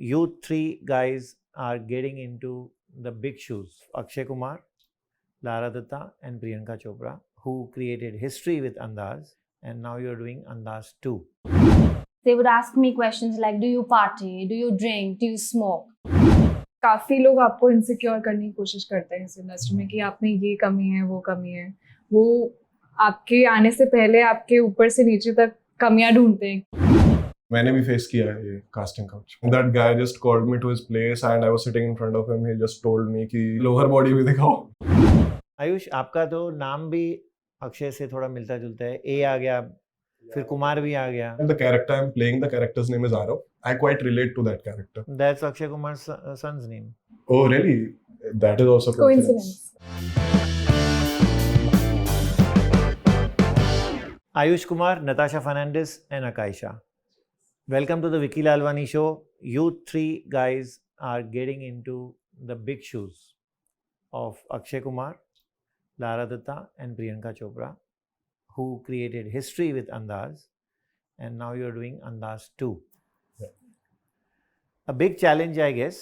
you three guys are getting into the big shoes. Akshay Kumar, Lara Dutta, and Priyanka Chopra, who created history with Andaz, and now you're doing Andaz 2. They would ask me questions like, do you party? Do you drink? Do you smoke? काफी लोग आपको insecure करने की कोशिश करते हैं इस industry में कि आप में ये कमी है वो कमी है, वो आपके आने से पहले आपके ऊपर से नीचे तक कमियां ढूंढते हैं. मैंने भी फेस किया है ये casting couch. That guy just called me to his place and I was sitting in front of him. He just told me कि लोअर बॉडी भी दिखाओ. आयुष, आपका तो नाम भी अक्षय से थोड़ा मिलता जुलता है. ए आ गया, फिर कुमार भी आ गया. The character I'm playing, the character's name is Arav. I quite relate to that character. That's Akshay Kumar's son's name. Oh really? That is also coincidence. Ayush Kumar, Natasha Fernandez, and Akaisha. Welcome to the Vicky Lalwani show. You three guys are getting into the big shoes of Akshay Kumar, Lara Dutta, and Priyanka Chopra, who created history with Andaz, and now you're doing Andaz 2. Yeah. A big challenge, I guess.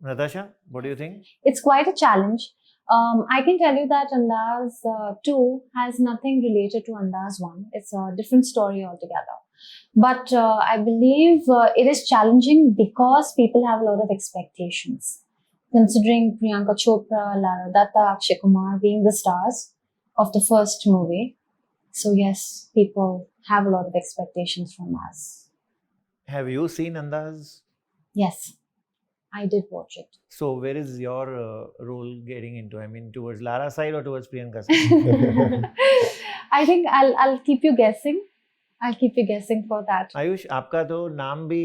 Natasha, what do you think? It's quite a challenge. I can tell you that Andaz 2 has nothing related to Andaz 1. It's a different story altogether. But I believe it is challenging because people have a lot of expectations. Considering Priyanka Chopra, Lara Dutta, Akshay Kumar being the stars of the first movie. So yes, people have a lot of expectations from us. Have you seen Andaz? Yes, I did watch it. So where is your role getting into? I mean, towards Lara's side or towards Priyanka's side? I think I'll keep you guessing. I'll keep you guessing for that. Ayush, आपका तो नाम भी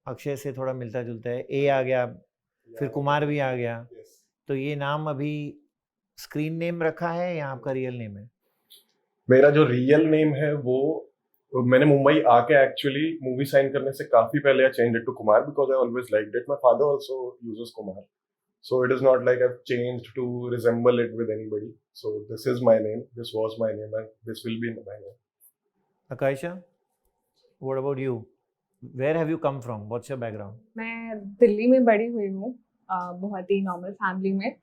अक्षय से थोड़ा मिलता जुलता है. ए आ गया, फिर कुमार भी आ गया. तो ये नाम अभी स्क्रीन नेम रखा है या आपका रियल नेम है? मेरा जो रियल नेम है वो मैंने मुंबई आके एक्चुअली मूवी साइन करने से काफी पहले I changed it to Kumar because I always liked it. My father also uses Kumar, so it is not like I've changed to resemble it with anybody. So this is my name, this was my name, and this will be my name. Akaisha, what about you? Where have you come from? What's your background? मैं दिल्ली में बड़ी हुई हूँ, बहुत ही normal family में,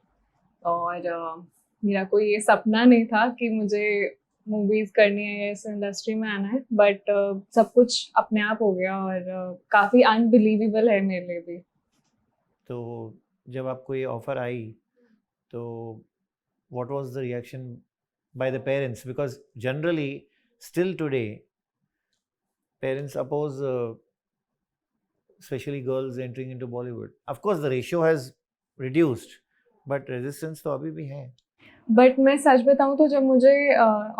और मेरा कोई ये सपना नहीं था कि मुझे मूवीज करनी है या इस इंडस्ट्री में आना है. बट सब कुछ अपने आप हो गया और काफ़ी अनबिलीवेबल है मेरे लिए भी. तो जब आपको ये ऑफर आई तो what was the reaction by the parents? Because generally still today parents oppose especially girls entering into Bollywood. Of course the ratio has reduced but resistance तो अभी भी है. बट मैं सच बताऊं तो जब मुझे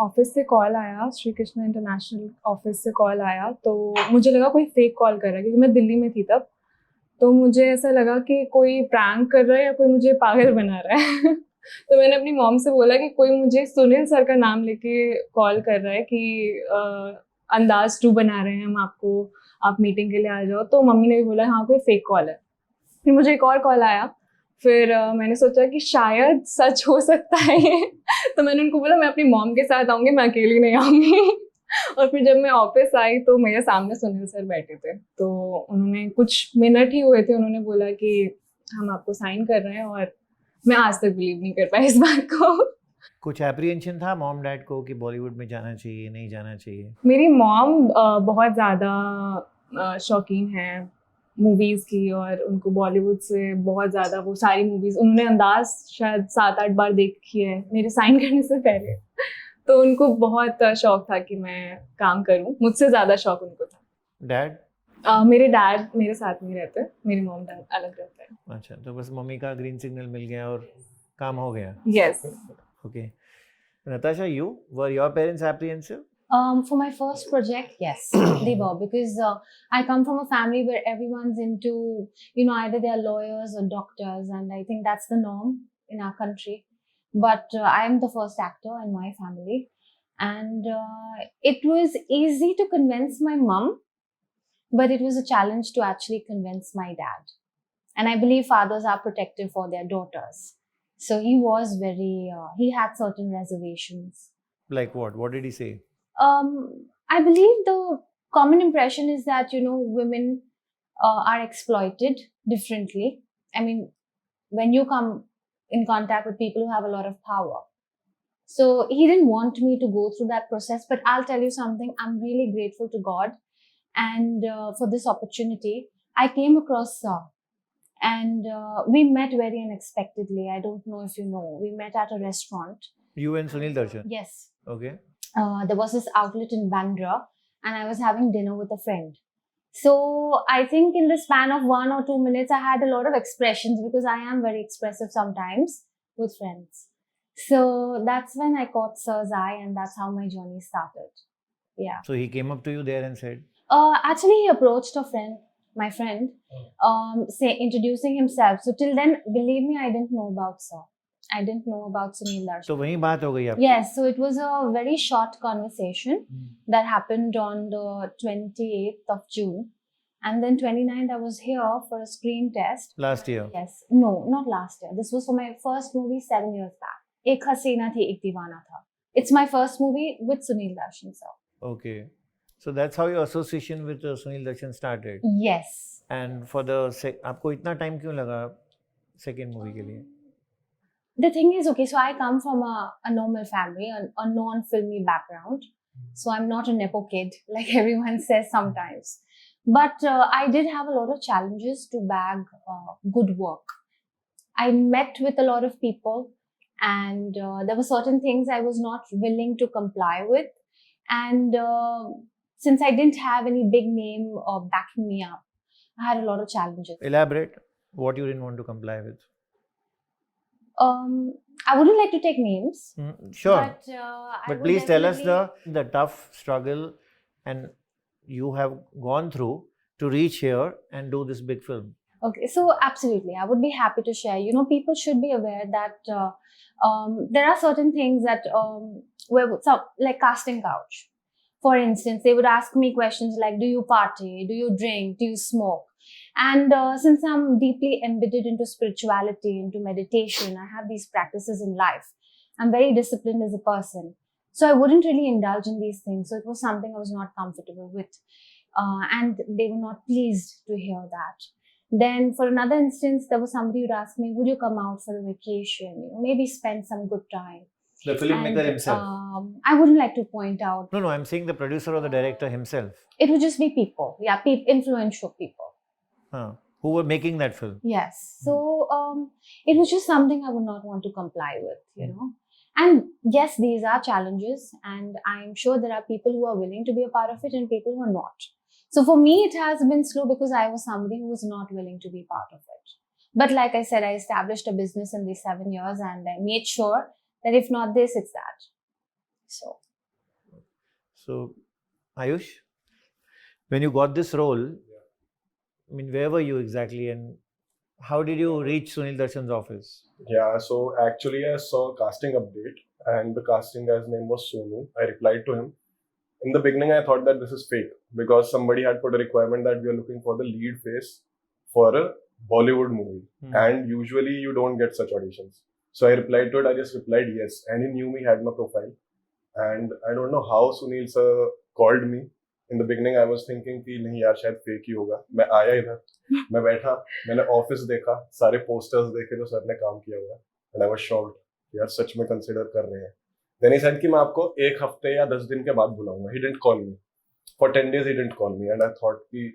ऑफिस से कॉल आया, श्री कृष्ण इंटरनेशनल ऑफिस से कॉल आया, तो मुझे लगा कोई फेक कॉल कर रहा है क्योंकि मैं दिल्ली में थी तब. तो मुझे ऐसा लगा कि कोई प्रैंक कर रहा है या कोई मुझे पागल बना रहा है. तो मैंने अपनी मॉम से बोला कि कोई मुझे सुनील सर का नाम लेके कॉल कर रहा है कि अंदाज 2 बना रहे हैं हम आपको, आप मीटिंग के लिए आ जाओ. तो मम्मी ने भी बोला हाँ कोई फेक कॉल है. फिर मुझे एक और कॉल आया. फिर मैंने सोचा कि शायद सच हो सकता है ये. तो मैंने उनको बोला मैं अपनी मॉम के साथ आऊँगी, मैं अकेली नहीं आऊँगी. और फिर जब मैं ऑफिस आई तो मेरे सामने सुनील सर बैठे थे. तो उन्होंने कुछ मिनट ही हुए थे, उन्होंने बोला कि हम आपको साइन कर रहे हैं, और मैं आज तक बिलीव नहीं कर पाई इस बात को. कुछ एप्रीहेंशन था मॉम डैड को कि बॉलीवुड में जाना चाहिए नहीं जाना चाहिए? मेरी मॉम बहुत ज़्यादा शौकीन है मूवीज़ की, और उनको बॉलीवुड से बहुत ज़्यादा वो सारी मूवीज़ उन्होंने अंदाज शायद 7-8 बार देखी है मेरे साइन करने से पहले. तो उनको बहुत शौक था कि मैं काम करूं, मुझसे ज़्यादा शौक उनको था. डैड? मेरे डैड मेरे साथ नहीं रहते, मेरी मॉम डैड अलग रहते हैं. अच्छा, तो बस मम्मी का ग्रीन सिग्नल मिल गया और काम हो गया. Yes. Okay. Natasha, were your parents apprehensive? For my first project, yes, they were, because I come from a family where everyone's into, either they are lawyers or doctors, and I think that's the norm in our country. But I am the first actor in my family, and it was easy to convince my mum, but it was a challenge to actually convince my dad. And I believe fathers are protective for their daughters. So he was he had certain reservations. Like what? What did he say? I believe the common impression is that, women are exploited differently. I mean, when you come in contact with people who have a lot of power. So he didn't want me to go through that process, but I'll tell you something, I'm really grateful to God and for this opportunity. I came across Sir and we met very unexpectedly. I don't know if you know, we met at a restaurant. You and Sunil Darshan. Yes. Okay. There was this outlet in Bandra and I was having dinner with a friend. So I think in the span of 1 or 2 minutes, I had a lot of expressions because I am very expressive sometimes with friends. So that's when I caught Sir's eye and that's how my journey started. Yeah. So he came up to you there and said, Actually, he approached a friend, my friend, introducing himself. So till then, believe me, I didn't know about Sir. I didn't know about Sunil Darshan. तो वहीं बात हो गई आपकी? Yes, so it was a very short conversation that happened on the 28th of June. And then 29th, I was here for a screen test. Last year. Yes. No, not last year. This was for my first movie 7 years back. Ek Hasina Thi, Ek Deewana Tha. It's my first movie with Sunil Darshan sir. Okay. So that's how your association with Sunil Darshan started. Yes. And for the आपको इतना time क्यों लगा second movie के लिए? The thing is, okay, so I come from a normal family, a non-filmy background. So I'm not a nepo kid, like everyone says sometimes. But I did have a lot of challenges to bag good work. I met with a lot of people and there were certain things I was not willing to comply with. And since I didn't have any big name backing me up, I had a lot of challenges. Elaborate what you didn't want to comply with. I wouldn't like to take names. Sure. But, I But would please tell us definitely- the tough struggle and you have gone through to reach here and do this big film. Okay, so absolutely, I would be happy to share. You know, people should be aware that there are certain things that like casting couch. For instance, they would ask me questions like, "Do you party? Do you drink? Do you smoke?" And since I'm deeply embedded into spirituality, into meditation, I have these practices in life. I'm very disciplined as a person, so I wouldn't really indulge in these things. So it was something I was not comfortable with. And they were not pleased to hear that. Then for another instance, there was somebody who'd ask me, would you come out for a vacation? You know, maybe spend some good time. The filmmaker And, himself. I wouldn't like to point out. No, I'm saying the producer or the director himself. It would just be people. Yeah, influential people. Who were making that film. Yes. So it was just something I would not want to comply with, you know. And yes, these are challenges, and I'm sure there are people who are willing to be a part of it and people who are not. So for me, it has been slow because I was somebody who was not willing to be part of it. But like I said, I established a business in these 7 years and I made sure that if not this, it's that. So, Ayush, when you got this role, I mean, where were you exactly and how did you reach Sunil Darshan's office? Yeah, so actually I saw a casting update and the casting guy's name was Sonu. I replied to him. In the beginning, I thought that this is fake because somebody had put a requirement that we are looking for the lead face for a Bollywood movie. And usually you don't get such auditions. So I replied to it, I just replied yes. And he knew me, had my profile. And I don't know how Sunil sir called me. In the beginning, I was thinking कि नहीं यार शायद fake ही होगा. मैं आया इधर, मैं बैठा, मैंने ऑफिस देखा, सारे पोस्टर्स देखे तो सर ने काम किया हुआ. And I was shocked. यार सच में कंसीडर कर रहे हैं. Then he said कि मैं आपको 1 हफ्ते या 10 दिन के बाद बुलाऊंगा. He didn't call me. For 10 days he didn't call me and I thought कि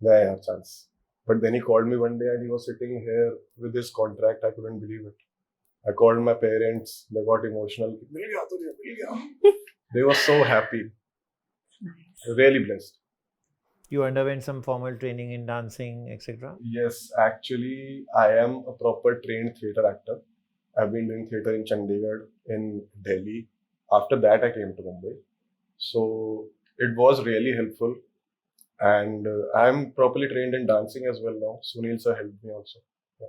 नहीं यार chance. But then he called me one day and he was sitting here with his contract. I couldn't believe it. I called my parents. They got emotional. मिल गया तुझे, मिल गया. They were so happy. Nice. Really blessed. You underwent some formal training in dancing, etc. Yes, actually, I am a proper trained theatre actor. I've been doing theatre in Chandigarh, in Delhi. After that, I came to Mumbai. So it was really helpful. And I'm properly trained in dancing as well now. Sunil sir helped me also. Yeah.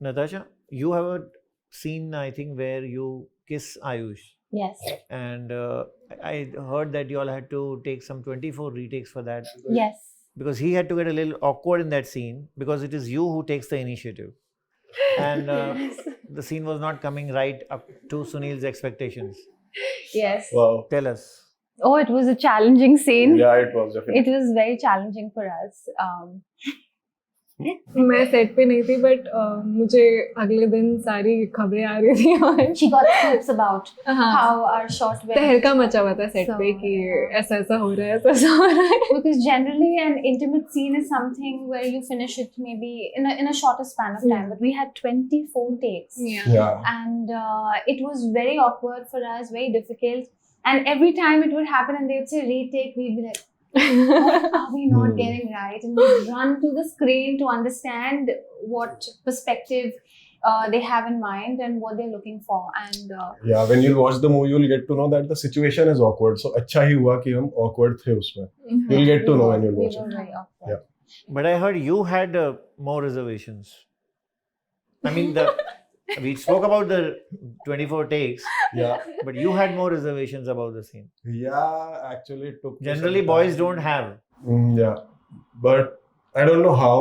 Natasha, you have a scene, I think, where you kiss Ayush. Yes. And I heard that you all had to take some 24 retakes for that. Yes. Because he had to get a little awkward in that scene because it is you who takes the initiative. And the scene was not coming right up to Sunil's expectations. Yes. Wow. Tell us. Oh, it was a challenging scene. Yeah, it was definitely. It was very challenging for us. मैं set पे नहीं थी but मुझे अगले दिन सारी खबरें आ रही थी और She got scoops about हाँ how our shot went. तहलका मचा हुआ था सेट So, पे कि yeah. ऐसा ऐसा हो रहा है ऐसा ऐसा हो रहा है Because generally an intimate scene is something where you finish it maybe in a shorter span of time. Yeah. But we had 24 takes. Yeah. And it was very awkward for us, very difficult. And every time it would happen and they would say retake, we'd be like, what are we not getting right? And we'd run to the screen to understand what perspective they have in mind and what they're looking for. And Yeah, when you'll watch the movie, you'll get to know that the situation is awkward. So अच्छा ही हुआ कि हम awkward थे उसमें. You'll get to know when you'll we watch were it. very awkward. Yeah. But I heard you had more reservations. I mean, we spoke about the 24 takes, Yeah. but you had more reservations about the scene. Yeah, actually it took. me Generally, some boys time. don't have. Yeah, but I don't know how.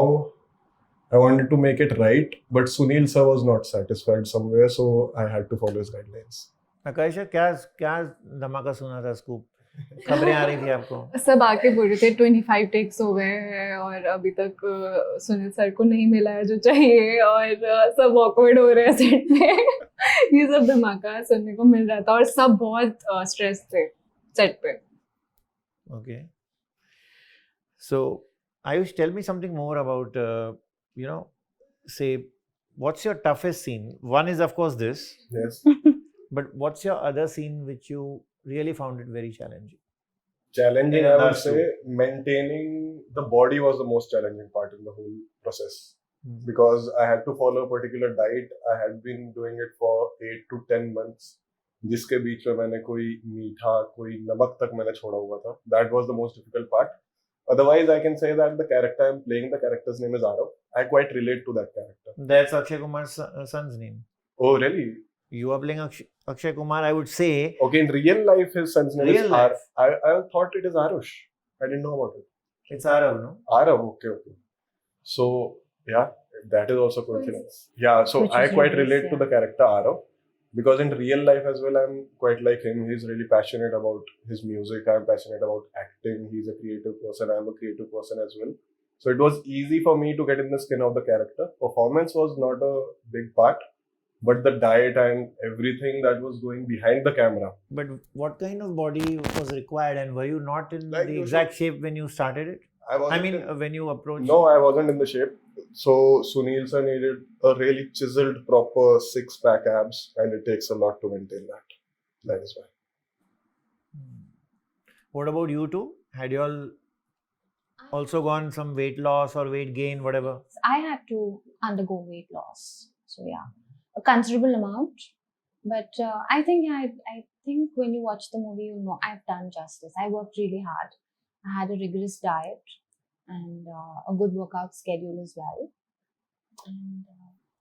I wanted to make it right, but Sunil sir was not satisfied somewhere, so I had to follow his guidelines. आकाशा क्या धमाका सुना था scoop? खबरें आ रही थी आपको? सब आके बोल रहे थे 25 टेक्स हो गए हैं और अभी तक सुनील सर को नहीं मिला है जो चाहिए और सब ऑकवर्ड हो रहे हैं सेट पे ये सब धमाका सुनने को मिल रहा था और सब बहुत स्ट्रेस थे सेट पे Okay. So, Ayush, tell me something more about, say, what's your toughest scene? One is, of course, this, Yes. but what's your other scene which you really found it very challenging? Challenging, Yeah, I would that's say, maintaining the body was the most challenging part in the whole process. Because I had to follow a particular diet. I had been doing it for 8 to 10 months. जिसके बीच में मैंने कोई मीठा कोई नमक तक मैंने छोड़ा हुआ था. That was the most difficult part. Otherwise, I can say that the character I'm playing, the character's name is Arav. I quite relate to that character. That's Akshay Kumar's son's name. Oh, really? You are playing Akshay Kumar, I would say. Okay, in real life, his son's name Real is life. I thought it is Arush. I didn't know about it. It's Arav, no? Arav, okay. So, yeah, that is also coincidence. Yeah, so Which I is quite nice, relate to yeah. the character Arav. Because in real life as well, I'm quite like him. He's really passionate about his music. I'm passionate about acting. He's a creative person. I'm a creative person as well. So it was easy for me to get in the skin of the character. Performance was not a big part, but the diet and everything that was going behind the camera. But what kind of body was required, and were you not in Like the you exact shape when you started it? I I mean, when you approached. No, I wasn't in the shape. So Sunil sir needed a really chiseled, proper six-pack abs, and it takes a lot to maintain that. That is why. What about you two? Had you all also gone some weight loss or weight gain, whatever? I had to undergo weight loss. So yeah, a considerable amount. But I think when you watch the movie, you know I've done justice. I worked really hard. I had a rigorous diet and a good workout schedule as well. And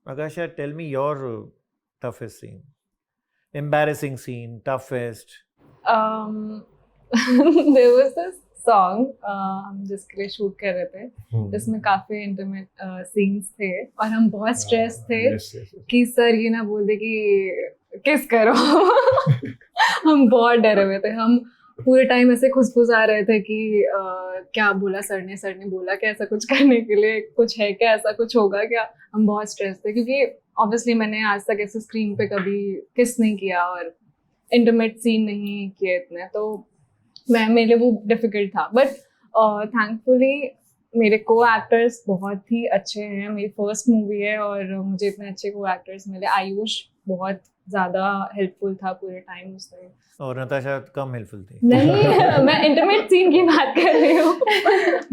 Akasha, tell me your toughest scene. Embarrassing scene, toughest. there was this song हम जिसके लिए shoot कर रहे थे जिसमें काफी intimate scenes थे और हम बहुत स्ट्रेस थे Yes. कि सर ये ना बोल दे कि किस करो हम बहुत डरे हुए थे हम पूरे टाइम ऐसे खुसफुसा रहे थे कि क्या बोला सर ने बोला क्या ऐसा कुछ करने के लिए कुछ है क्या ऐसा कुछ होगा क्या हम बहुत स्ट्रेस थे क्योंकि ऑब्वियसली मैंने आज तक ऐसे स्क्रीन पे कभी किस नहीं किया और इंटीमेट सीन नहीं किए इतने तो मेरे लिए वो डिफिकल्ट था बट थैंकफुली मेरे को एक्टर्स बहुत ही अच्छे हैं मेरी फर्स्ट मूवी है और मुझे इतने अच्छे को एक्टर्स मिले आयुष बहुत ज़्यादा हेल्पफुल था पूरे टाइम उसमें और नताशा कम हेल्पफुल थी. नहीं मैं इंटीमेट सीन की बात कर रही हूँ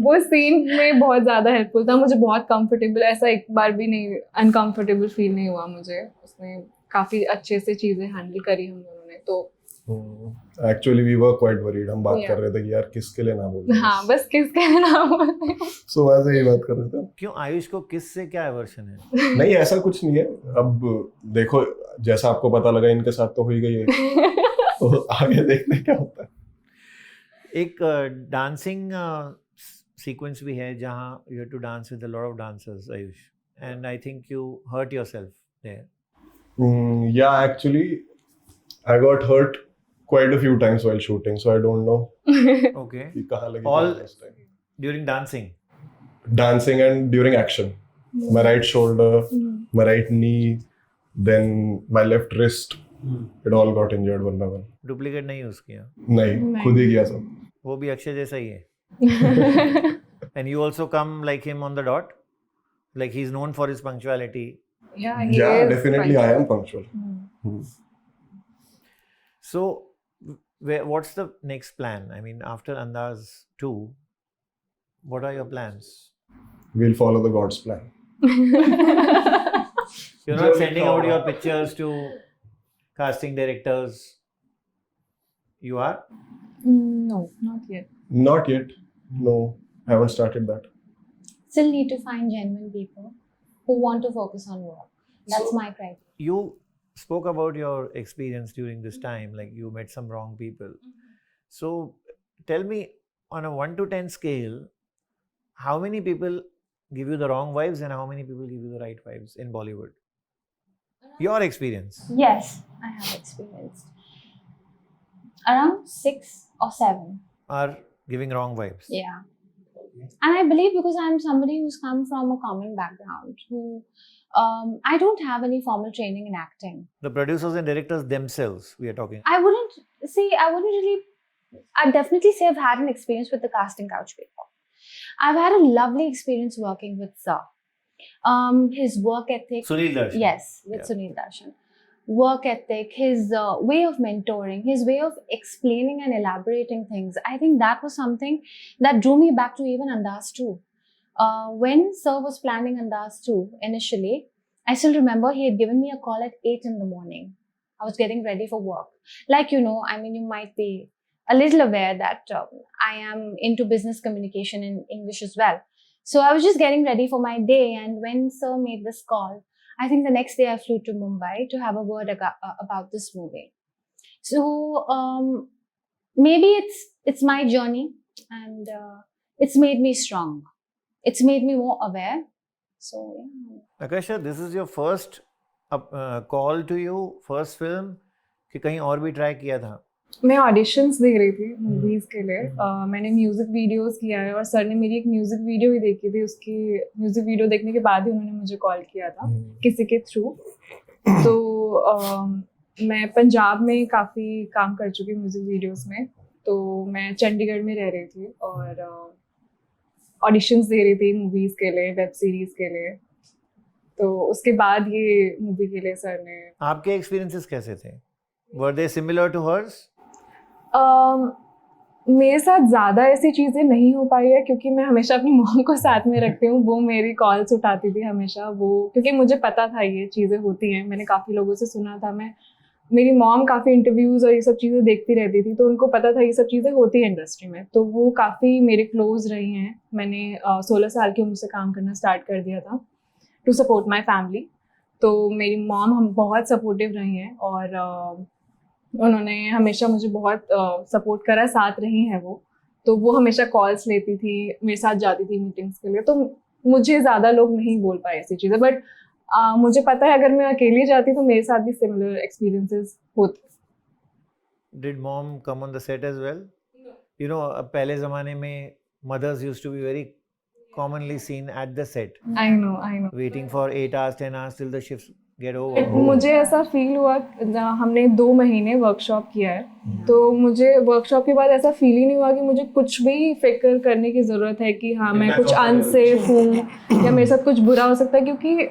वो सीन में बहुत ज़्यादा हेल्पफुल था मुझे बहुत कंफर्टेबल ऐसा एक बार भी नहीं अनकंफर्टेबल फील नहीं हुआ मुझे उसने काफ़ी अच्छे से चीज़ें हैंडल करी हम दोनों ने तो Actually, we were quite worried. हम बात Yeah. कर रहे थे कि यार किसके लिए ना बोल हाँ बस किसके नाम बोलते हैं So वैसे ही बात कर रहे थे. क्यों आयुष को किस से क्या एवर्शन है? नहीं ऐसा कुछ नहीं है. अब देखो जैसा आपको पता लगा इनके साथ तो हो ही गई है. तो आगे देखते हैं क्या होता है. एक डांसिंग सीक्वेंस भी है जहाँ you have to dance with a lot of dancers Ayush and I think you hurt yourself there. Yeah, actually, I got hurt quite a few times while shooting, so I don't know Okay. कि कहाँ लगी All- कहाँ this time. During dancing. Dancing and during action. My right shoulder, my right knee, then my left wrist. It all got injured one by one. Duplicate नहीं use किया. नहीं, खुद ही किया सब. वो भी अक्षय जैसा ही है. And you also come like him on the dot? Like he's known for his punctuality. Yeah, he Yeah, is definitely I am punctual. Hmm. So, what's the next plan? I mean, after Andaz 2, what are your plans? We'll follow the God's plan. You're not Just sending out your thought. pictures to casting directors. You are? No, not yet. Not yet. No, haven't started that. Still need to find genuine people who want to focus on work. That's So- my criteria. You spoke about your experience during this time, like you met some wrong people. So, tell me on a 1 to 10 scale, how many people give you the wrong vibes and how many people give you the right vibes in Bollywood? Your experience. Yes, I have experienced. Around 6 or 7. Are giving wrong vibes. Yeah. And I believe because I'm somebody who's come from a common background, who I don't have any formal training in acting. The producers and directors themselves, we are talking. I wouldn't really, I'd definitely say I've had an experience with the casting couch before. I've had a lovely experience working with Sir. His work ethic. Sunil Darshan. Yes, with Yeah. Sunil Darshan. Work ethic, his way of mentoring, his way of explaining and elaborating things. I think that was something that drew me back to even Andaz 2. When Sir was planning Andaz 2 initially, I still remember he had given me a call at 8 in the morning. I was getting ready for work. Like, you might be a little aware that I am into business communication in English as well. So I was just getting ready for my day, and when Sir made this call, I think the next day I flew to Mumbai to have a word about this movie. So maybe it's my journey, and it's made me strong. It's made me more aware. So yeah. Akasha, this is your first call to you, first film कि कहीं और भी try किया था? मैं auditions दे रही थी movies के लिए. मैंने म्यूजिक वीडियोस किया है और सर ने मेरी एक म्यूजिक वीडियो ही देखी थी. उसकी म्यूजिक वीडियो देखने के बाद ही उन्होंने मुझे कॉल किया था किसी के थ्रू. तो मैं पंजाब में काफ़ी काम कर चुकी म्यूजिक वीडियोस में. तो मैं चंडीगढ़ में रह रही थी और ऑडिशंस दे रही थी मूवीज़ के लिए, वेब सीरीज़ के लिए. तो उसके बाद ये मूवी के लिए सर ने. आपके एक्सपीरियंसेस कैसे थे? Were they similar to hers? मेरे साथ ज़्यादा ऐसी चीज़ें नहीं हो पाई है क्योंकि मैं हमेशा अपनी मॉम को साथ में रखती हूँ. वो मेरी कॉल्स उठाती थी हमेशा. वो क्योंकि मुझे पता था ये चीज़ें होती हैं, मैंने काफ़ी लोगों से सुना था. मेरी मॉम काफ़ी इंटरव्यूज़ और ये सब चीज़ें देखती रहती थी, तो उनको पता था ये सब चीज़ें होती हैं इंडस्ट्री में. तो वो काफ़ी मेरे क्लोज रही हैं. मैंने 16 साल की उम्र से काम करना स्टार्ट कर दिया था टू सपोर्ट माई फैमिली. तो मेरी मॉम हम बहुत सपोर्टिव रही हैं और उन्होंने हमेशा मुझे बहुत सपोर्ट करा, साथ रही हैं वो. तो वो हमेशा कॉल्स लेती थी, मेरे साथ जाती थी मीटिंग्स के लिए. तो मुझे ज़्यादा लोग नहीं बोल पाए ऐसी चीज़ें, बट मुझे पता है अगर मैं अकेली जाती तो मेरे साथ भी सिमिलर एक्सपीरियंसेस होते. Did mom come on the set as well? You know, पहले ज़माने में mothers used to be very commonly seen at the set, I know. waiting for 8 hours, 10 hours till the shifts get over. मुझे ऐसा feel हुआ, हमने 2 महीने workshop किया है, तो मुझे वर्कशॉप के बाद ऐसा फील ही नहीं हुआ कि मुझे कुछ भी फिक्र करने की ज़रूरत है कि हाँ मैं कुछ अनसेफ हूँ या मेरे साथ कुछ बुरा हो सकता है. क्योंकि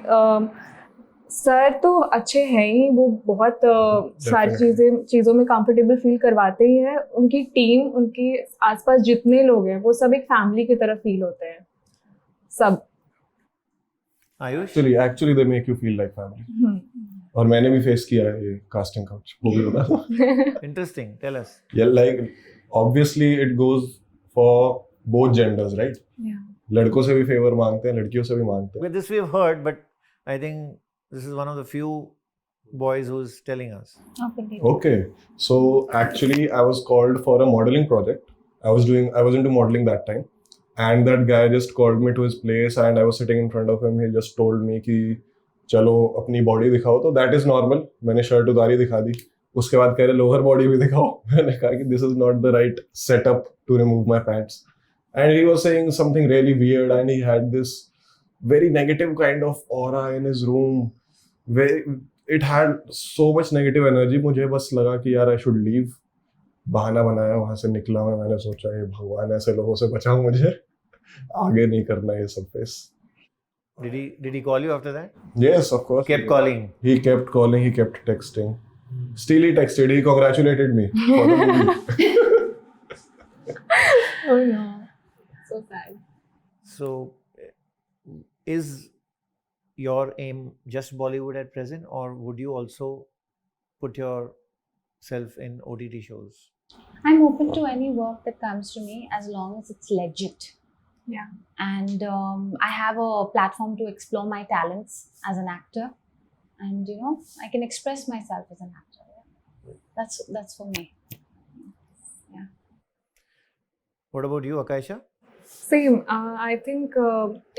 सर तो अच्छे हैं ही, वो बहुत सारी चीज़ों में कंफर्टेबल फील करवाते ही हैं. उनकी टीम, उनके आसपास जितने लोग हैं वो सब एक फैमिली की तरह फील होते हैं सब. Ayush? Actually they make you feel like family. और मैंने भी फेस किया है ये कास्टिंग काउच, वो भी बता. Interesting. Tell us. Yeah, like obviously it goes for both genders, right? Yeah. लड़कों से भी फेवर मांगते हैं, लड़कियों से भी मांगते हैं. But this we've heard, but I think this is one of the few boys who's telling us. Okay, so actually I was called for a modeling project. I was into modeling that time, and that guy just called me to his place and I was sitting in front of him. He just told me कि चलो अपनी body दिखाओ. तो that is normal. मैंने shirt उतारी, दिखा दी. उसके बाद कह रहे लोअर बॉडी भी दिखाओ. मैंने कहा कि this is not the right setup to remove my pants. And he was saying something really weird and he had this very negative kind of aura in his room. It had so much negative energy. मुझे बस लगा कि यार I should leave. बहाना बनाया, वहां से निकला मैं. मैंने सोचा ये भगवान ऐसे लोगों से बचाओ मुझे, आगे नहीं करना ये सब face. Did he call you after that? Yes, of course. Kept calling. He kept calling. He kept texting. Still he texted. He congratulated me for the movie. Oh no, so sad. So, is your aim just Bollywood at present, or would you also put yourself in OTT shows? I'm open to any work that comes to me as long as it's legit. Yeah. And I have a platform to explore my talents as an actor, and I can express myself as an actor. Yeah. That's for me. Yeah. What about you, Akaisha? Same I think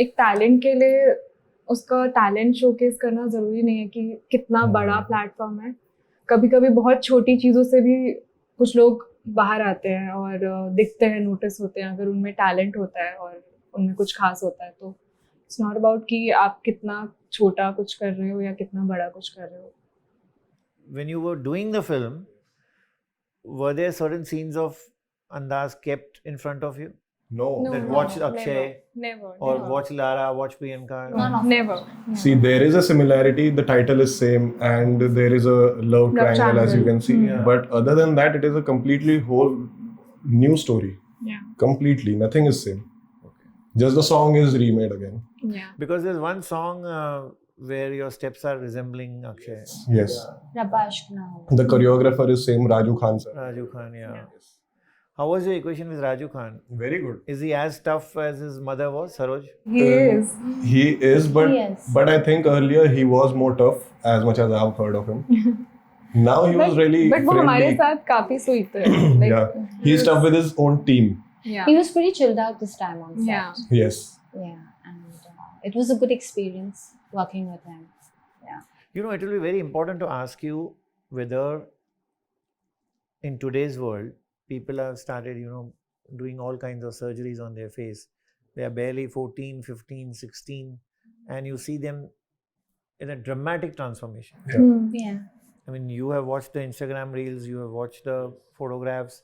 एक talent के लिए उसका talent showcase करना ज़रूरी नहीं है कि कितना बड़ा प्लेटफॉर्म है. कभी कभी बहुत छोटी चीज़ों से भी कुछ लोग बाहर आते हैं और दिखते हैं, नोटिस होते हैं अगर उनमें टैलेंट होता है और उनमें कुछ खास होता है. तो इट्स नॉट अबाउट कि आप कितना छोटा कुछ कर रहे हो या कितना बड़ा कुछ कर रहे हो. When you were doing the film, were there certain scenes of Andaz kept in front of you? No. That watch Akshay Never. or watch Lara, watch Priyanka? None of Never. See, there is a similarity. The title is same, and there is a love triangle, as you can see. Yeah. But other than that, it is a completely whole new story. Yeah. Completely, nothing is same. Just the song is remade again. Yeah. Because there's one song where your steps are resembling Akshay. Yes. Rabba Ishq Na Ho. The choreographer is same, Raju Khan sir. Raju Khan, yeah. How was your equation with Raju Khan? Very good. Is he as tough as his mother was, Saroj? He is. He is, but Yes. but I think earlier he was more tough, as much as I have heard of him. Now he was really But वो हमारे friendly. साथ काफी sweet है. Like, Yeah, he's tough with his own team. Yeah. He was pretty chilled out this time on set. Yeah. Yes. Yeah, and it was a good experience working with him. You know, it will be very important to ask you whether in today's world, people have started, doing all kinds of surgeries on their face. They are barely 14, 15, 16, and you see them in a dramatic transformation. Yeah. Yeah. I mean, you have watched the Instagram reels, you have watched the photographs,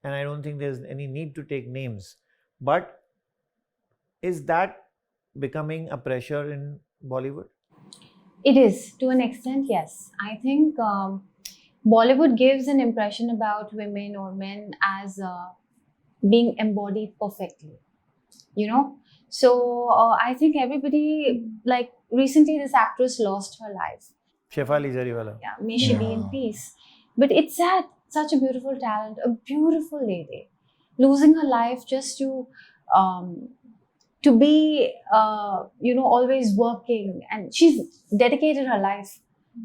and I don't think there's any need to take names. But is that becoming a pressure in Bollywood? It is, to an extent, yes. I think Bollywood gives an impression about women or men as being embodied perfectly, So I think everybody, like recently this actress lost her life. Shefali Jariwala. Yeah, may she be in peace. But it's sad, such a beautiful talent, a beautiful lady, losing her life just to be, always working, and she's dedicated her life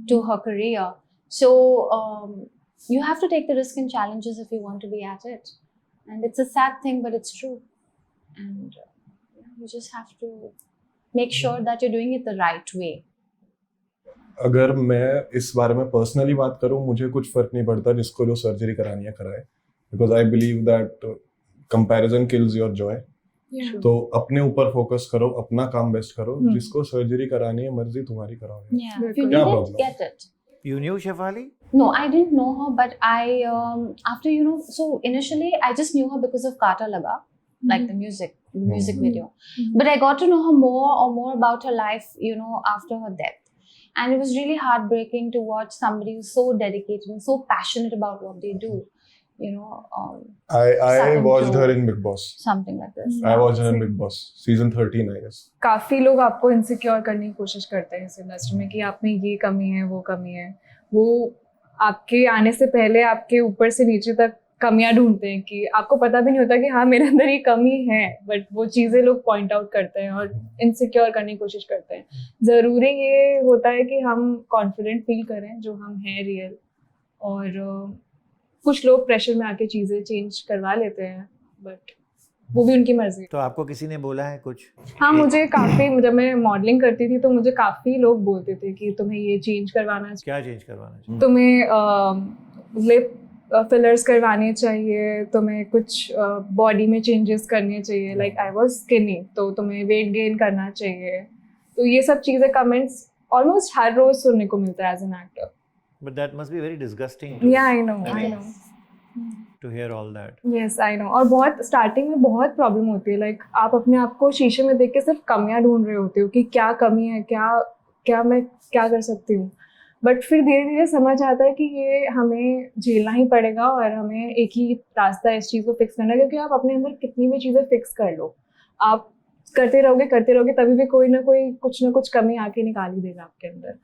to her career. So you have to take the risk and challenges if you want to be at it. And it's a sad thing, but it's true. And you just have to make sure that you're doing it the right way. अगर मैं इस बारे में personally बात करूं, मुझे कुछ फर्क नहीं पड़ता जिसको जो सर्जरी करानी है कराए, because I believe that comparison kills your Joy. Yeah. तो अपने ऊपर फोकस करो, अपना काम बेस्ट करो. जिसको सर्जरी करानी है मर्जी तुम्हारी कराओ. Yeah, if you Yeah, need problem. it, get it. You knew Shefali? No, I didn't know her, but I after so initially I just knew her because of Kata Laga, like the music video. But I got to know her more about her life, after her death. And it was really heartbreaking to watch somebody who's so dedicated and so passionate about what they do. I Second watched show. her in Big Boss. Something like this. I watched her in Big Boss season 13, I guess. काफी लोग आपको insecure करने की कोशिश करते हैं इस industry में कि आप में ये कमी है, वो कमी है. वो आपके आने से पहले आपके ऊपर से नीचे तक कमियां ढूंढते हैं कि आपको पता भी नहीं होता कि हाँ मेरे अंदर ये कमी है, बट वो चीज़ें लोग पॉइंट आउट करते हैं और इनसिक्योर करने की कोशिश करते हैं. ज़रूरी ये होता है कि हम कॉन्फिडेंट फील करें जो हम हैं रियल, और कुछ लोग प्रेशर में आके चीज़ें चेंज करवा लेते हैं, बट वो भी उनकी मर्जी। तो आपको किसी ने बोला है कुछ? हाँ, मुझे काफ़ी, जब मैं मॉडलिंग करती थी तो मुझे काफ़ी लोग बोलते थे कि तुम्हें ये चेंज करवाना चाहिए, क्या चेंज करवाना चाहिए? तुम्हें लिप फिलर्स करवाने चाहिए, तुम्हें कुछ बॉडी में चेंजेस करने चाहिए, लाइक आई वाज स्किनी तो तुम्हें वेट गेन करना चाहिए। तो ये सब चीज़ें कमेंट्स ऑलमोस्ट हर रोज सुनने को मिलता है as an actor. But that must be very disgusting yeah I know, I I mean, no, to hear all that. Yes I know. और बहुत स्टार्टिंग में बहुत प्रॉब्लम होती है, लाइक आप अपने आप को शीशे में देख के सिर्फ कमियां ढूंढ रहे होते हो कि क्या कमी है, क्या क्या मैं क्या कर सकती हूँ। बट फिर धीरे धीरे समझ आता है कि ये हमें झेलना ही पड़ेगा और हमें एक ही रास्ता है इस चीज़ को फिक्स करना, क्योंकि आप अपने अंदर कितनी भी चीज़ें फिक्स कर लो, आप करते रहोगे तभी भी कोई ना कोई कुछ ना कुछ कमी आके निकाल ही देगा आपके अंदर।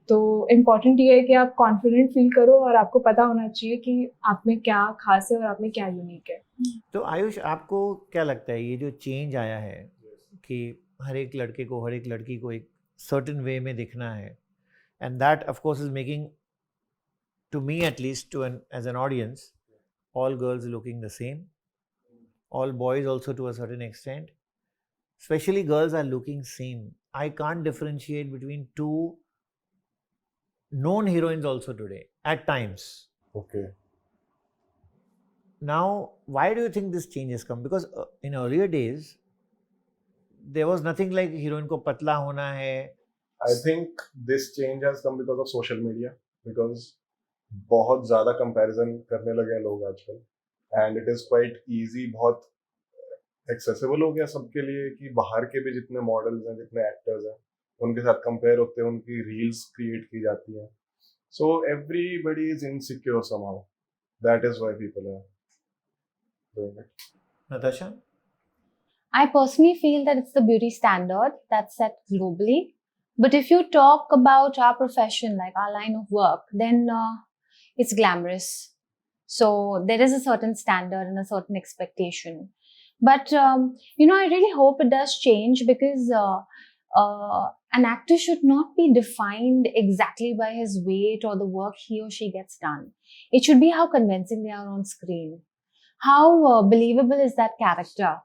तो इम्पॉर्टेंट ये है कि आप कॉन्फिडेंट फील करो और आपको पता होना चाहिए कि आप में क्या खास है और आप में क्या यूनिक है। तो आयुष, आपको क्या लगता है ये जो चेंज आया है कि हर एक लड़के को, हर एक लड़की को एक सर्टेन वे में दिखना है, and that of course is making, to me at least, as an audience, all girls looking the same, all boys also to a certain extent, especially girls are looking same. I can't differentiate between two known heroines also today at times. Okay. Now, why do you think this change has come? Because in earlier days there was nothing like heroine ko patla hona hai. I think this change has come because of social media, because बहुत ज़्यादा comparison करने लगे हैं लोग आजकल, and it is quite easy, बहुत accessible हो गया सबके लिए कि बाहर के भी जितने models हैं, जितने actors हैं, उनके साथ compare होते हैं, उनकी reels create की जाती हैं, so everybody is insecure somehow. That is why people are doing it. Natasha? I personally feel that it's the beauty standard that's set globally. But if you talk about our profession, like our line of work, then it's glamorous. So there is a certain standard and a certain expectation. But, I really hope it does change, because an actor should not be defined exactly by his weight or the work he or she gets done. It should be how convincing they are on screen. How believable is that character?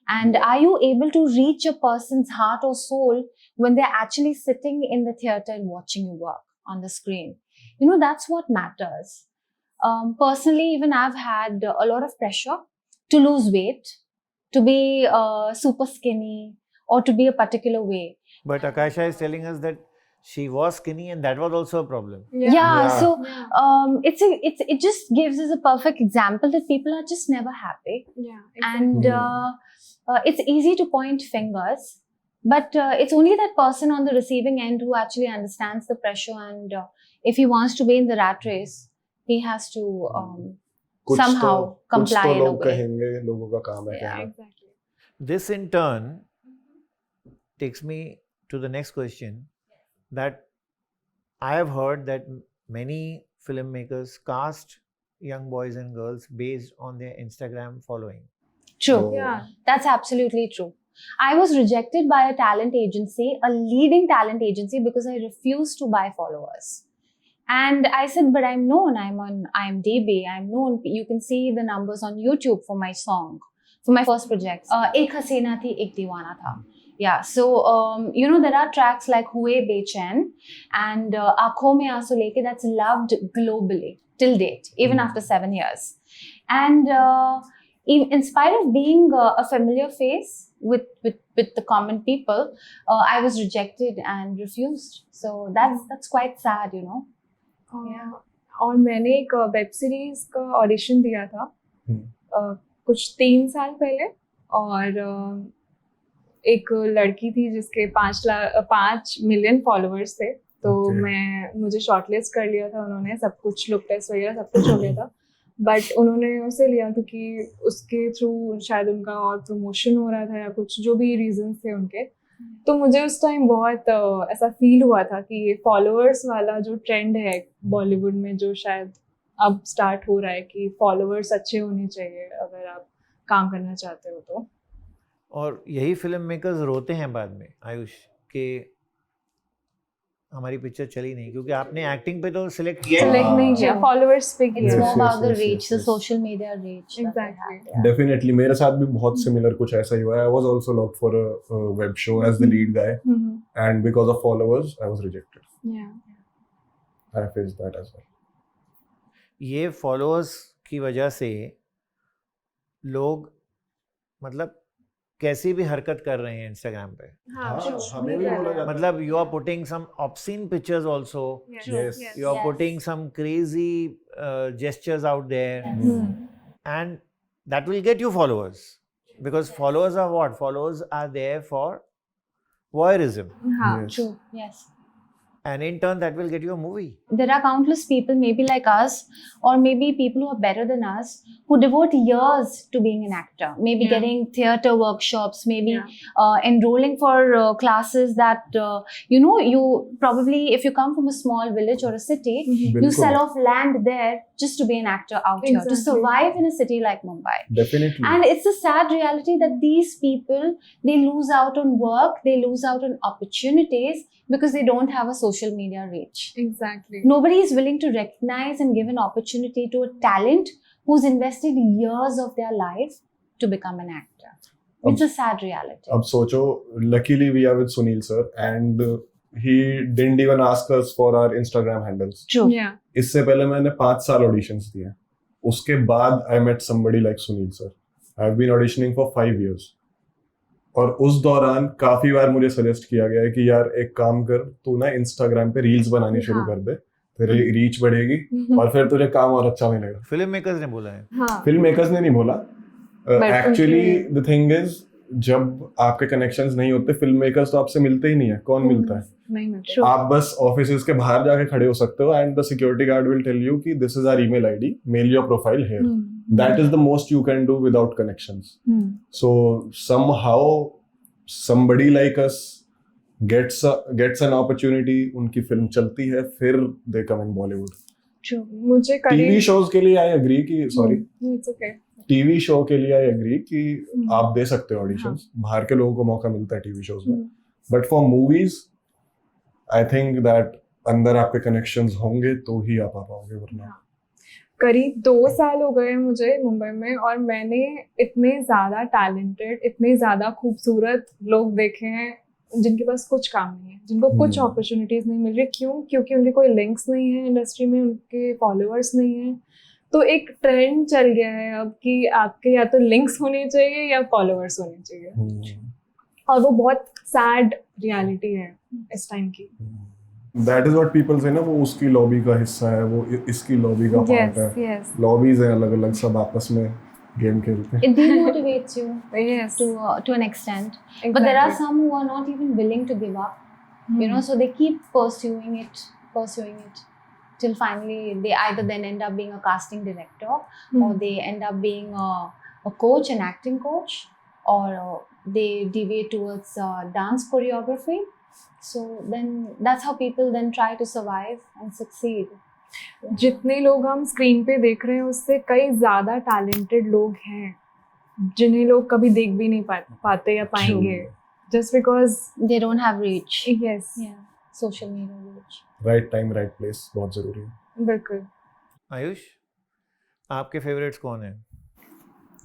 And are you able to reach a person's heart or soul when they're actually sitting in the theater and watching you work on the screen? That's what matters. Personally, even I've had a lot of pressure to lose weight, to be super skinny, or to be a particular way. But Akasha is telling us that she was skinny and that was also a problem. Yeah. So Yeah. it just gives us a perfect example that people are just never happy. Yeah, And it's easy to point fingers, but it's only that person on the receiving end who actually understands the pressure, and if he wants to be in the rat race, he has to कुछ somehow कुछ comply तो in a लोग way. कहेंगे, लोगों का काम है Yeah. कहना. exactly. This in turn takes me to the next question, that I have heard that many filmmakers cast young boys and girls based on their Instagram following. True. So, Yeah. That's absolutely true. I was rejected by a talent agency, a leading talent agency, because I refused to buy followers. And I said, but I'm known. I'm on IMDb. I'm known. You can see the numbers on YouTube for my song, for my first project. Ek Hasina Thi, Ek Deewana Tha. Yeah. So, there are tracks like Hue Bechain and Aankhon Mein Aansu Leke, that's loved globally till date, even after 7 years. And in spite of being a familiar face with the common people, I was rejected and refused. So that's quite sad, Yeah. और मैंने एक web series का audition दिया था कुछ 3 साल पहले, और एक लड़की थी जिसके 5 मिलियन फॉलोअर्स थे, तो Okay. मुझे शॉर्टलिस्ट कर लिया था उन्होंने, सब कुछ लुक टेस्ट वगैरह सब कुछ हो गया था, बट उन्होंने उसे लिया क्योंकि उसके थ्रू शायद उनका और प्रमोशन हो रहा था या कुछ जो भी रीजंस थे उनके। तो मुझे उस टाइम बहुत ऐसा फील हुआ था कि ये फॉलोअर्स वाला जो ट्रेंड है बॉलीवुड में, जो शायद अब स्टार्ट हो रहा है कि फॉलोअर्स अच्छे होने चाहिए अगर आप काम करना चाहते हो तो। और यही फिल्म मेकर्स रोते हैं बाद में, आयुष, के हमारी पिक्चर चली नहीं, क्योंकि आपने एक्टिंग पे तो सिलेक्ट किया ही Select नहीं। नहीं किया, True. followers पे It's किया. Yes, more yes, about the yes, reach, yes, the yes. social media reach. that they Exactly. have, yeah. Definitely मेरे साथ भी बहुत सिमिलर कुछ ऐसा ही हुआ है. I was also locked for a web show as the lead guy Mhm. And because of followers I was rejected. Yeah. I faced that as well. ये फॉलोअर्स की वजह से लोग मतलब कैसी भी हरकत कर रहे हैं इंस्टाग्राम पे. हाँ, true. हमें भी बोला जाता है. मतलब you are putting some obscene pictures also. Yes. Yes. You are Yes. putting some crazy gestures out there, Hmm. and that will get you followers, because followers are what? Followers are there for voyeurism, हाँ. Yes. True. Yes. and in turn that will get you a movie. There are countless people, maybe like us, or maybe people who are better than us, who devote years to being an actor. Maybe Yeah. getting theatre workshops, maybe Yeah. enrolling for classes that you probably, if you come from a small village or a city, Mhm. you बिल्कुल. sell off land there just to be an actor out here, to Exactly. survive in a city like Mumbai. Definitely. And it's a sad reality that these people, they lose out on work, they lose out on opportunities because they don't have a social media reach. Exactly. Nobody is willing to recognize and give an opportunity to a talent who's invested years of their life to become an actor. It's a sad reality. अब सोचो, luckily we are with Sunil sir and he didn't even ask us for our Instagram handles. True. Yeah. इससे पहले मैंने 5 साल auditions दिए. उसके बाद I met somebody like Sunil sir. I've been auditioning for 5 years. और उस दौरान काफी बार मुझे सजेस्ट किया गया है कि यार एक काम कर, तू ना इंस्टाग्राम पे रील्स बनानी शुरू हाँ. कर दे, तेरी रीच बढ़ेगी और फिर तुझे काम और अच्छा मिलेगा. फिल्म मेकर्स ने बोला है. हाँ. फिल्म मेकर्स ने नहीं बोला. But एक्चुअली उनकी- द थिंग इज, जब आपके कनेक्शंस नहीं होते, फिल्म मेकर्स तो आपसे मिलते ही नहीं है. कौन मिलता है? नहीं मिलता. True. आप बस ऑफिसेज के बाहर जाके खड़े हो सकते हो and the security guard will tell you कि this is our email ID, mail your profile here. That is the most you can do without connections. Hmm. So somehow somebody like us gets an opportunity, उनकी film चलती है, फिर they come in Bollywood. True. मुझे TV shows के लिए I agree कि sorry, It's okay. TV show के लिए आई एग्री कि Hmm. आप दे सकते हो ऑडिशंस. बाहर के लोगों को मौका मिलता है टीवी शोज में. Hmm. But for movies I think that अंदर आपके कनेक्शंस होंगे तो ही आप आ पाओगे, वरना करीब 2 साल हो गए मुझे मुंबई में और मैंने इतने ज़्यादा टैलेंटेड, इतने ज़्यादा खूबसूरत लोग देखे हैं जिनके पास कुछ काम नहीं है, जिनको कुछ Hmm. अपॉर्चुनिटीज़ नहीं मिल रही. क्यों? क्योंकि उनके कोई लिंक्स नहीं है इंडस्ट्री में, उनके फॉलोअर्स नहीं हैं. तो एक ट्रेंड चल गया है अब कि आपके या तो लिंक्स होने चाहिए या फॉलोअर्स होने चाहिए. और वो बहुत सैड रियलिटी है इस टाइम की. दैट इज व्हाट पीपल से ना, वो उसकी लॉबी का हिस्सा है, वो इसकी लॉबी का पार्ट है. yes. लॉबीज हैं अलग अलग, सब आपस में गेम खेलते हैं. It demotivates you Yes. to an extent. But there are some who are not even willing to give up. You know, so they keep pursuing it till finally they either then end up being a casting director, or they end up being a coach, an acting coach, or they deviate towards dance choreography. So then that's how people then try to survive and succeed. जितने लोग हम screen पे देख रहे हैं उससे कई ज़्यादा टैलेंटेड लोग हैं जिन्हें लोग कभी देख भी नहीं पाते या पाएंगे, just because They don't have reach. Yes. Yeah, social media reach. Right time right place बहुत जरूरी है. बिल्कुल. आयुष, आपके फेवरेट्स कौन हैं?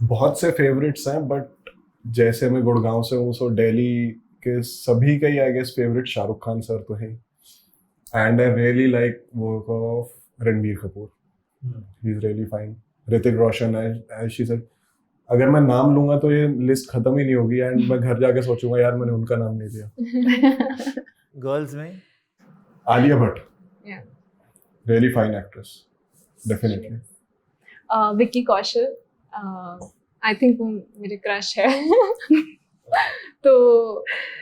बहुत से फेवरेट्स हैं, बट जैसे मैं गुड़गांव से हूँ, सो दिल्ली के सभी का ही I guess favourite Shahrukh Khan sir तो है. And I really like work of Ranbir Kapoor. He is really fine. Hrithik Roshan, as she said, अगर मैं नाम लूंगा तो ये लिस्ट खत्म ही नहीं होगी एंड मैं घर जाके सोचूंगा यार मैंने उनका नाम नहीं लिया. गर्ल्स में Alia Bhatt, Yeah. Really fine actress, definitely. Vicky Kaushal, I think वो मेरे क्रश है. तो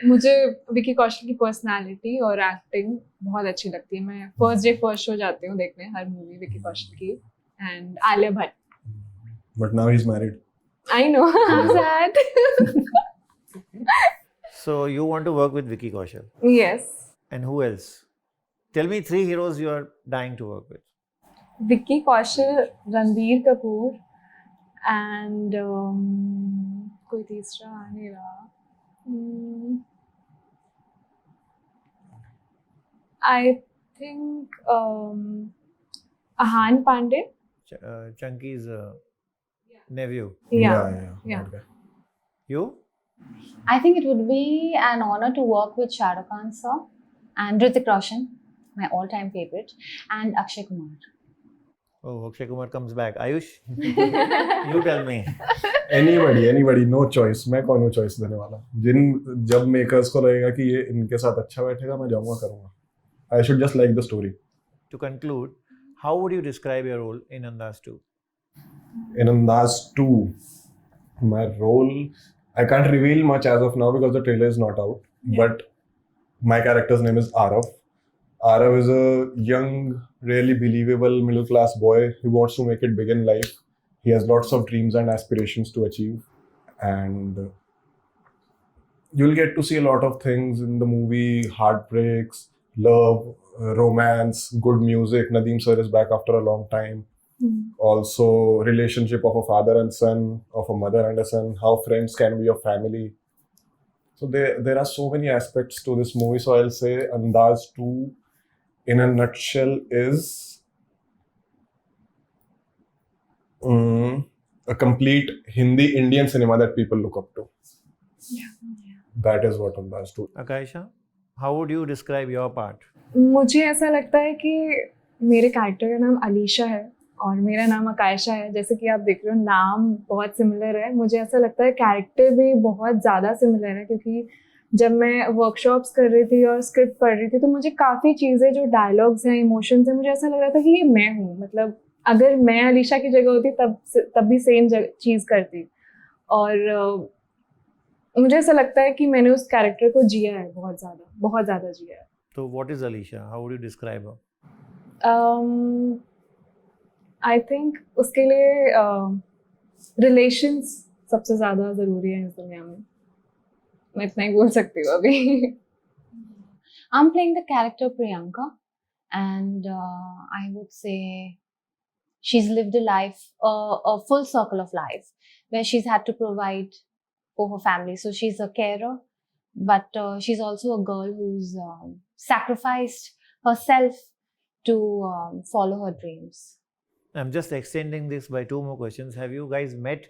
मुझे विक्की कौशल की पर्सनालिटी और एक्टिंग बहुत अच्छी लगती है. मैं फर्स्ट डे फर्स्ट शो जाती हूँ देखने हर मूवी विक्की कौशल की. And Alia Bhatt. But now he is married. I know, sad. So you want to work with Vicky Kaushal, yes. and who else? Tell me 3 heroes you are dying to work with. Vicky Kaushal, Ranbir Kapoor and कोई तीसरा आ नहीं रहा. I think Ahan Pandey. Chunky's nephew. Yeah. that guy. You? I think it would be an honor to work with Shah Rukh Khan sir and Hrithik Roshan, my all-time favorite, and Akshay Kumar. Oh, Akshay Kumar comes back. Ayush, you tell me. Anybody, no choice. मैं कौन हूँ choice देने वाला? जब makers को लगेगा कि ये इनके साथ अच्छा बैठेगा, मैं जाऊँगा करूँगा. I should just like the story. To conclude, how would you describe your role in Andaz 2? In Andaz 2, my role, I can't reveal much as of now because the trailer is not out. But my character's name is Arav. Arav is a young, really believable middle class boy who wants to make it big in life. He has lots of dreams and aspirations to achieve. And you'll get to see a lot of things in the movie: heartbreaks, love, romance, good music. Nadeem sir is back after a long time. Also, relationship of a father and son, of a mother and a son, how friends can be a family. So there are so many aspects to this movie. So I'll say Andaz 2 in a nutshell is a complete Hindi Indian cinema that people look up to. That is what Andaz 2. Akaisha, how would you describe your part? मुझे ऐसा लगता है कि मेरे character का नाम अलीशा है और मेरा नाम आकायशा है. जैसे कि आप देख रहे हो, नाम बहुत सिमिलर है. मुझे ऐसा लगता है कैरेक्टर भी बहुत ज़्यादा सिमिलर है, क्योंकि जब मैं वर्कशॉप्स कर रही थी और स्क्रिप्ट पढ़ रही थी तो मुझे काफ़ी चीज़ें, जो डायलॉग्स हैं, इमोशंस हैं, मुझे ऐसा लग रहा था कि ये मैं हूँ. मतलब अगर मैं अलीशा की जगह होती तब भी सेम चीज़ करती. और मुझे ऐसा लगता है कि मैंने उस कैरेक्टर को जिया है, बहुत ज़्यादा जिया है. So, what is Alisha? How would you describe her? I think उसके लिए रिलेशंस सबसे ज़्यादा ज़रूरी है इस दुनिया में. मैं इतना ही बोल सकती हूँ अभी. I'm playing the character Priyanka, and I would say she's lived a life, a full circle of life, where she's had to provide for her family. So she's a carer, but she's also a girl who's sacrificed herself to follow her dreams. I'm just extending this by 2 more questions. Have you guys met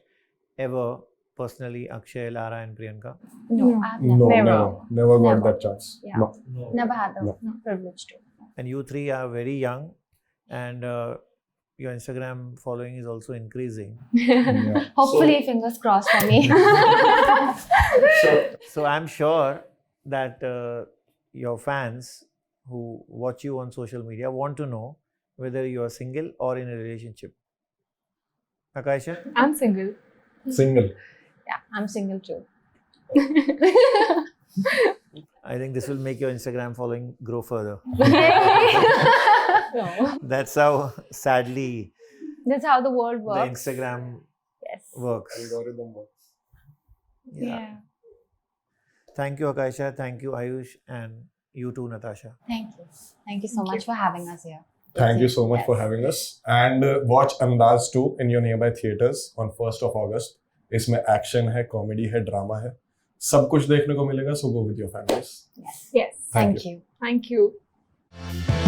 ever personally, Akshay, Lara, and Priyanka? No, No. I've No, never, never got Never. that chance. Yeah. No. never had the No. privilege to. And you 3 are very young, and your Instagram following is also increasing. Yeah. Hopefully, fingers crossed for me. So I'm sure that your fans who watch you on social media want to know whether you are single or in a relationship. Akaisha? I'm single. Single. Yeah, I'm single too. I think this will make your Instagram following grow further. No. That's how, sadly, That's how the world the works. Instagram Yes. works. Algorithm works. Yeah. Thank you, Akaisha. Thank you, Ayush. And you too, Natasha. Thank you. Thank you so much for having us here. Thank you so much for Yes. having us. And watch Andaz 2 in your nearby theaters on 1st of August. इसमें action है, comedy है, drama है, सब कुछ देखने को मिलेगा. So go with your families. Yes. Yes. Thank Thank you. Thank you.